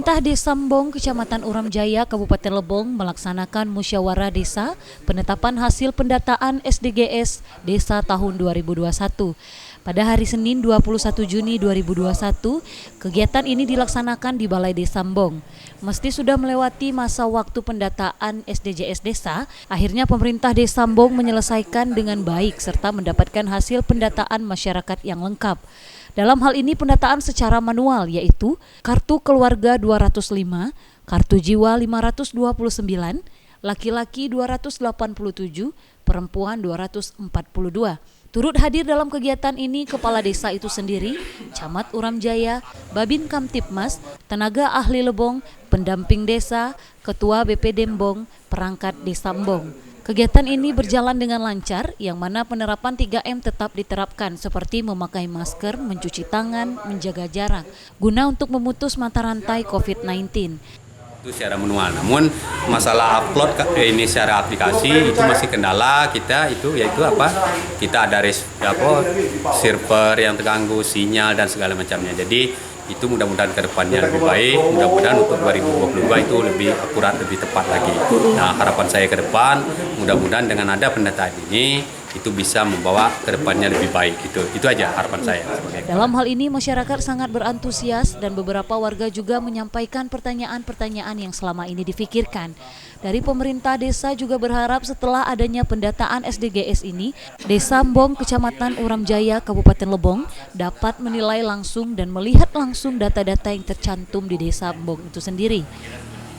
Pemerintah Desa Mbong, Kecamatan Uram Jaya, Kabupaten Lebong melaksanakan musyawarah desa penetapan hasil pendataan SDGs Desa tahun 2021. Pada hari Senin 21 Juni 2021, kegiatan ini dilaksanakan di Balai Desa Mbong. Meski sudah melewati masa waktu pendataan SDGs Desa, akhirnya pemerintah Desa Mbong menyelesaikan dengan baik serta mendapatkan hasil pendataan masyarakat yang lengkap. Dalam hal ini pendataan secara manual yaitu kartu keluarga 205, kartu jiwa 529, laki-laki 287, perempuan 242. Turut hadir dalam kegiatan ini kepala desa itu sendiri, Camat Uram Jaya, Babin Kamtipmas, tenaga ahli Lebong, pendamping desa, ketua BPD Mbong, perangkat desa Mbong. Kegiatan ini berjalan dengan lancar, yang mana penerapan 3M tetap diterapkan seperti memakai masker, mencuci tangan, menjaga jarak, guna untuk memutus mata rantai COVID-19. Itu secara manual, namun masalah upload ini secara aplikasi itu masih kendala kita, yaitu kita ada server yang terganggu, sinyal dan segala macamnya. Jadi itu mudah-mudahan ke depannya lebih baik, mudah-mudahan untuk 2022 itu lebih akurat, lebih tepat lagi. Nah, harapan saya ke depan, mudah-mudahan dengan ada pendataan ini, itu bisa membawa ke depannya lebih baik. Itu aja harapan saya. Dalam hal ini masyarakat sangat berantusias dan beberapa warga juga menyampaikan pertanyaan-pertanyaan yang selama ini difikirkan. Dari pemerintah desa juga berharap setelah adanya pendataan SDGs ini, Desa Mbong, Kecamatan Uram Jaya, Kabupaten Lebong dapat menilai langsung dan melihat langsung data-data yang tercantum di Desa Mbong itu sendiri.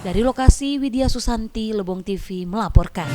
Dari lokasi, Widya Susanti, Lebong TV melaporkan.